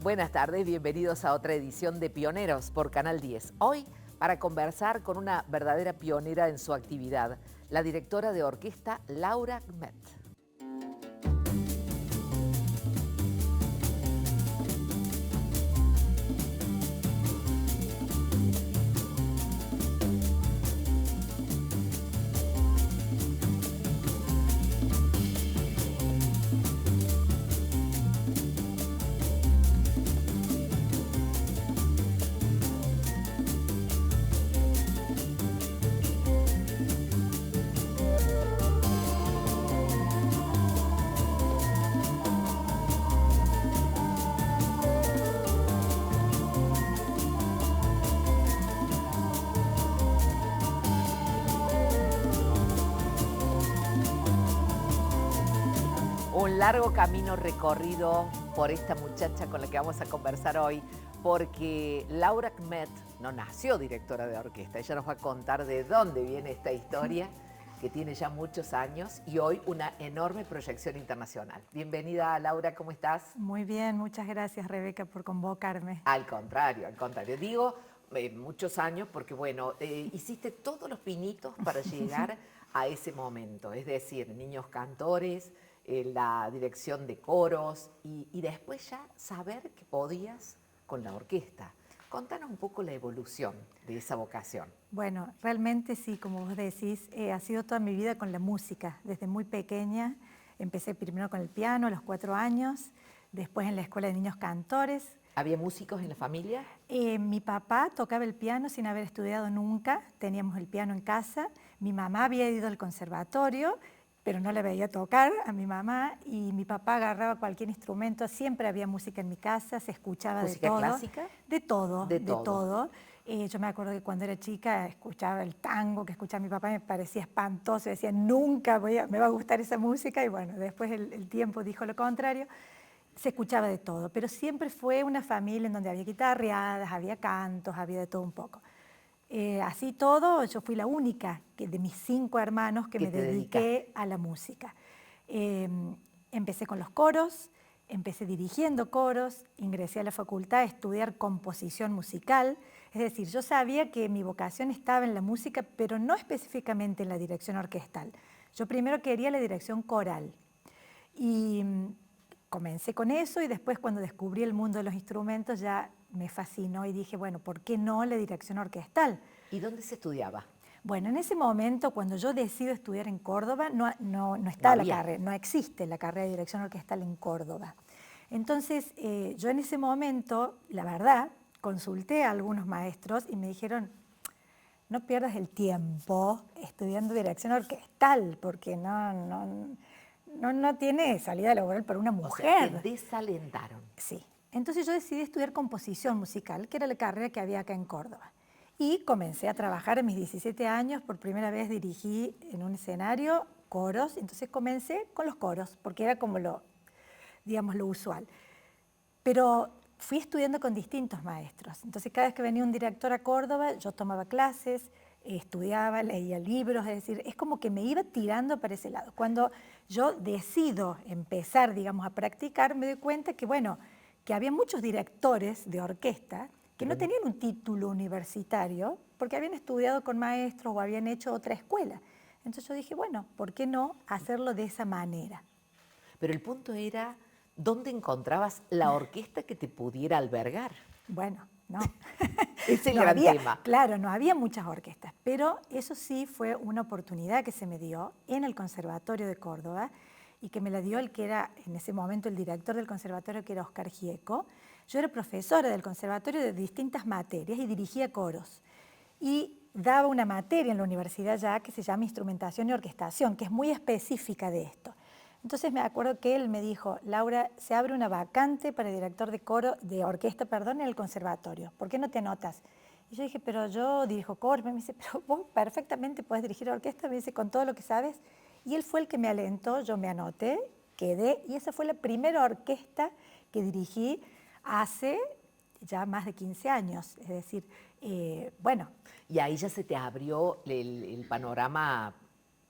Buenas tardes, bienvenidos a otra edición de Pioneros por Canal 10. Hoy para conversar con una verdadera pionera en su actividad, la directora de orquesta Laura Kmet. Un largo camino recorrido por esta muchacha con la que vamos a conversar hoy, porque Laura Kmet no nació directora de orquesta. Ella nos va a contar de dónde viene esta historia, que tiene ya muchos años y hoy una enorme proyección internacional. Bienvenida, Laura, ¿cómo estás? Muy bien, muchas gracias, Rebeca, por convocarme. Al contrario, al contrario. Digo muchos años porque, bueno, hiciste todos los pinitos para llegar a ese momento. Es decir, niños cantores, la dirección de coros y después ya saber que podías con la orquesta. Contanos un poco la evolución de esa vocación. Bueno, realmente sí, como vos decís, ha sido toda mi vida con la música. Desde muy pequeña empecé primero con el piano a los 4 años, después en la escuela de niños cantores. ¿Había músicos en la familia? Mi papá tocaba el piano sin haber estudiado nunca, teníamos el piano en casa. Mi mamá había ido al conservatorio, pero no la veía tocar a mi mamá, y mi papá agarraba cualquier instrumento, siempre había música en mi casa, se escuchaba de todo. ¿Música clásica? De todo, De de todo. todo. Yo me acuerdo que cuando era chica escuchaba el tango que escuchaba mi papá, me parecía espantoso, decía nunca me va a gustar esa música, y bueno, después el tiempo dijo lo contrario. Se escuchaba de todo, pero siempre fue una familia en donde había guitarreadas, había cantos, había de todo un poco. Así todo, yo fui la única de mis 5 hermanos que me dediqué a la música. Empecé con los coros, empecé dirigiendo coros, ingresé a la facultad a estudiar composición musical. Es decir, yo sabía que mi vocación estaba en la música, pero no específicamente en la dirección orquestal. Yo primero quería la dirección coral. Y comencé con eso, y después cuando descubrí el mundo de los instrumentos ya me fascinó y dije, bueno, ¿por qué no la dirección orquestal? ¿Y dónde se estudiaba? Bueno, en ese momento, cuando yo decido estudiar en Córdoba, no está la carrera, no existe la carrera de dirección orquestal en Córdoba. Entonces, yo en ese momento, la verdad, consulté a algunos maestros y me dijeron, no pierdas el tiempo estudiando dirección orquestal, porque no tiene salida laboral para una mujer. O sea, te desalentaron. Sí. Entonces yo decidí estudiar composición musical, que era la carrera que había acá en Córdoba. Y comencé a trabajar a mis 17 años, por primera vez dirigí en un escenario coros, entonces comencé con los coros, porque era como lo usual. Pero fui estudiando con distintos maestros, entonces cada vez que venía un director a Córdoba, yo tomaba clases, estudiaba, leía libros, es decir, es como que me iba tirando para ese lado. Cuando yo decido empezar, a practicar, me doy cuenta que, bueno, que había muchos directores de orquesta que no tenían un título universitario porque habían estudiado con maestros o habían hecho otra escuela. Entonces yo dije, bueno, ¿por qué no hacerlo de esa manera? Pero el punto era, ¿dónde encontrabas la orquesta que te pudiera albergar? Bueno, no. Es el gran tema. Claro, no había muchas orquestas, pero eso sí fue una oportunidad que se me dio en el Conservatorio de Córdoba, y que me la dio el que era en ese momento el director del conservatorio, que era Oscar Gieco. Yo era profesora del conservatorio de distintas materias y dirigía coros. Y daba una materia en la universidad ya que se llama Instrumentación y Orquestación, que es muy específica de esto. Entonces me acuerdo que él me dijo, Laura, se abre una vacante para director de orquesta, en el conservatorio. ¿Por qué no te anotas? Y yo dije, pero yo dirijo coros. Me dice, pero vos perfectamente podés dirigir orquesta, me dice, con todo lo que sabes. Y él fue el que me alentó, yo me anoté, quedé, y esa fue la primera orquesta que dirigí hace ya más de 15 años. Es decir, bueno. Y ahí ya se te abrió el panorama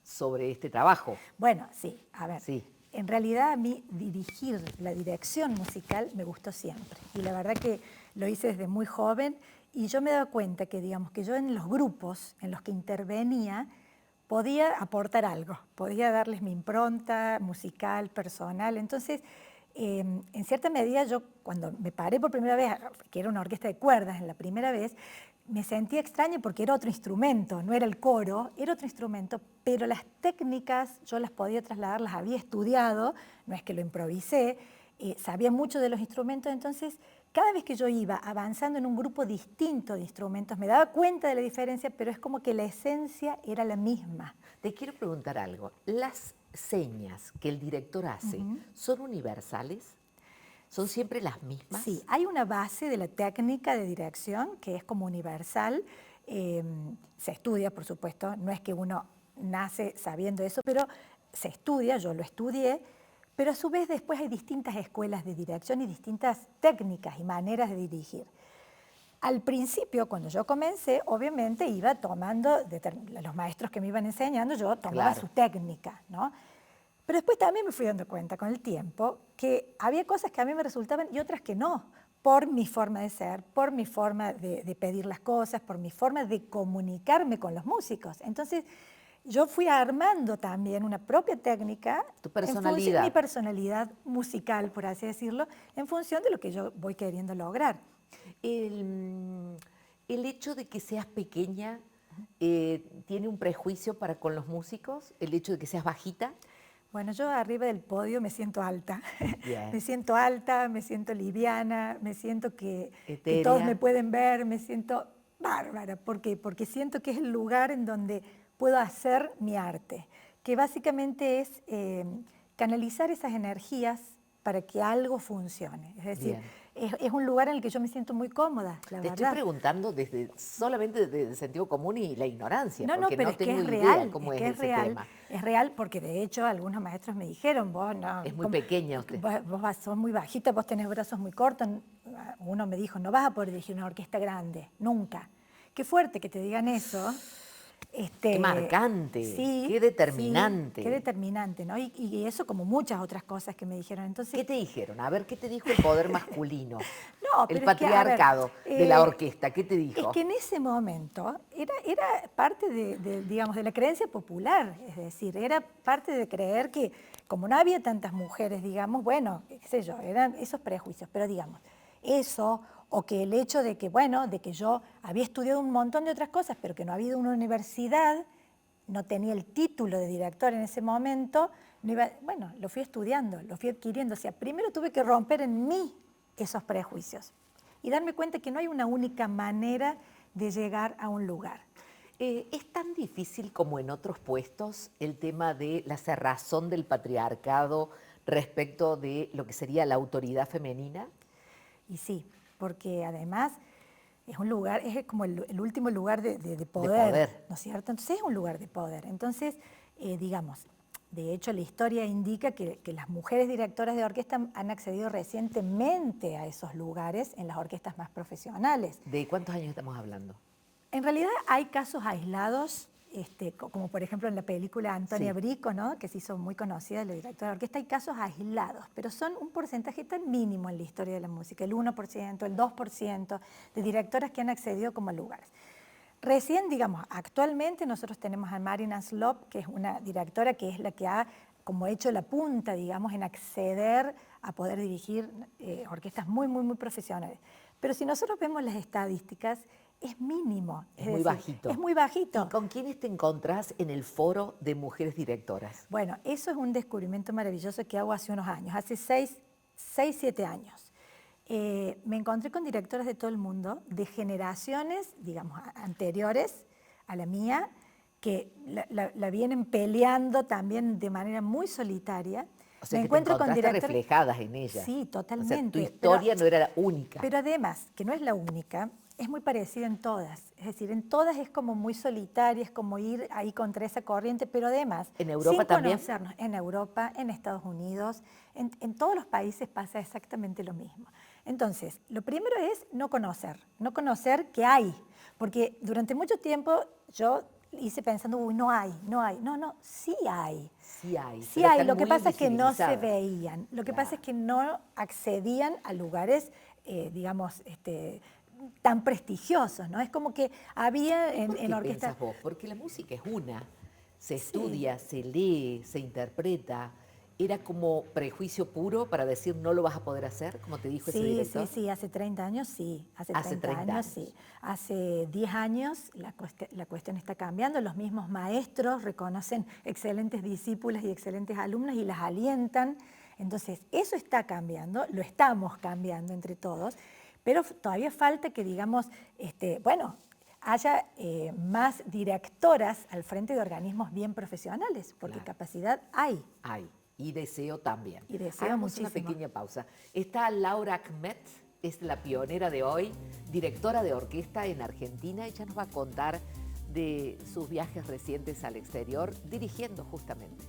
sobre este trabajo. Bueno, sí, a ver. Sí. en realidad a mí dirigir la dirección musical me gustó siempre. Y la verdad que lo hice desde muy joven y yo me he dado cuenta que, digamos, que yo en los grupos en los que intervenía podía aportar algo, podía darles mi impronta musical, personal. Entonces, en cierta medida yo cuando me paré por primera vez, que era una orquesta de cuerdas en la primera vez, me sentía extraña porque era otro instrumento, no era el coro, era otro instrumento, pero las técnicas yo las podía trasladar, las había estudiado, no es que lo improvisé, sabía mucho de los instrumentos, entonces cada vez que yo iba avanzando en un grupo distinto de instrumentos me daba cuenta de la diferencia, pero es como que la esencia era la misma. Te quiero preguntar algo. ¿Las señas que el director hace son universales? ¿Son siempre las mismas? Sí, hay una base de la técnica de dirección que es como universal. Se estudia, por supuesto, no es que uno nace sabiendo eso, pero se estudia, yo lo estudié, pero a su vez después hay distintas escuelas de dirección y distintas técnicas y maneras de dirigir. Al principio, cuando yo comencé, obviamente iba tomando, los maestros que me iban enseñando, yo tomaba Claro. su técnica, ¿no? Pero después también me fui dando cuenta con el tiempo que había cosas que a mí me resultaban y otras que no, por mi forma de ser, por mi forma de pedir las cosas, por mi forma de comunicarme con los músicos. Entonces, yo fui armando también una propia técnica, Tu personalidad. mi personalidad musical, por así decirlo, en función de lo que yo voy queriendo lograr. El hecho de que seas pequeña tiene un prejuicio para con los músicos, el hecho de que seas bajita. Bueno, yo arriba del podio me siento alta. Bien. Me siento alta, me siento liviana, me siento que Etérea. todos me pueden ver, me siento bárbara. ¿Por qué? Porque siento que es el lugar en donde puedo hacer mi arte, que básicamente es canalizar esas energías para que algo funcione. Es decir, es un lugar en el que yo me siento muy cómoda, la Te verdad. estoy preguntando solamente desde el sentido común y la ignorancia, No, porque pero no es que tengo es idea real, cómo es es que es ese real, tema. es real porque de hecho algunos maestros me dijeron, vos no, Es muy pequeña usted. vos sos muy bajita, vos tenés brazos muy cortos. Uno me dijo, no vas a poder dirigir una orquesta grande, nunca. Qué fuerte que te digan eso. Qué marcante, Sí, qué determinante. sí, qué determinante, ¿no? Y eso como muchas otras cosas que me dijeron. Entonces, ¿Qué te dijeron? A ver, ¿qué te dijo el poder masculino? no, El pero es que, a ver, patriarcado de la orquesta, ¿qué te es dijo? que en ese momento era parte digamos, de la creencia popular, es decir, era parte de creer que como no había tantas mujeres, digamos, bueno, qué sé yo, eran esos prejuicios, pero digamos, eso o que el hecho de que, bueno, de que yo había estudiado un montón de otras cosas, pero que no había ido a una universidad, no tenía el título de director en ese momento, bueno, lo fui estudiando, lo fui adquiriendo, o sea, primero tuve que romper en mí esos prejuicios y darme cuenta que no hay una única manera de llegar a un lugar. ¿Es tan difícil como en otros puestos el tema de la cerrazón del patriarcado respecto de lo que sería la autoridad femenina? Y sí, porque además es un lugar, es como el último lugar de poder, ¿no es cierto? Entonces es un lugar de poder. Entonces, digamos, de hecho la historia indica que las mujeres directoras de orquesta han accedido recientemente a esos lugares en las orquestas más profesionales. ¿De cuántos años estamos hablando? En realidad hay casos aislados, como por ejemplo en la película Antonia Bricco, ¿no? Que se hizo muy conocida, la directora de orquesta, hay casos aislados, pero son un porcentaje tan mínimo en la historia de la música, el 1%, el 2% de directoras que han accedido como a lugares. Recién, digamos, actualmente nosotros tenemos a Marina Slop, que es una directora que es la que ha como hecho la punta, digamos, en acceder a poder dirigir orquestas muy, muy, muy profesionales. Pero si nosotros vemos las estadísticas, es mínimo. Es muy bajito. Es muy bajito. ¿Y con quiénes te encontrás en el foro de mujeres directoras? Bueno, eso es un descubrimiento maravilloso que hago hace unos años, hace 6, 7 años. Me encontré con directoras de todo el mundo, de generaciones, digamos, anteriores a la mía, que la vienen peleando también de manera muy solitaria. O sea, me que encuentro te con encontraste reflejadas en ella. Sí, totalmente. O sea, tu historia no era la única. Pero además, que no es la única, es muy parecida en todas. Es decir, en todas es como muy solitaria, es como ir ahí contra esa corriente, pero además, ¿En Europa sin también? conocernos, en Europa, en Estados Unidos, en todos los países pasa exactamente lo mismo. Entonces, lo primero es no conocer que hay, porque durante mucho tiempo yo hice pensando, uy, no hay. No, sí hay. Sí hay. Sí pero hay, están lo que muy pasa es que no se invisibilizadas. veían. Lo que pasa es que no accedían a lugares, digamos, tan prestigiosos, ¿no? Es como que había ¿Por en qué orquesta... pensás vos? Porque la música es una. Se Sí, estudia, se lee, se interpreta. ¿Era como prejuicio puro para decir no lo vas a poder hacer, como te dijo ese director? sí, hace 30 años sí, hace Hace 30 30 años sí. años. Hace 10 años la cuestión está cambiando, los mismos maestros reconocen excelentes discípulas y excelentes alumnas y las alientan. Entonces, eso está cambiando, lo estamos cambiando entre todos, pero todavía falta que, digamos, bueno, haya más directoras al frente de organismos bien profesionales, porque Claro. capacidad hay Hay. Y deseo también. y deseo Hagamos una muchísimo. pequeña pausa. Está Laura Kmet, es la pionera de hoy, directora de orquesta en Argentina. Ella nos va a contar de sus viajes recientes al exterior, dirigiendo justamente.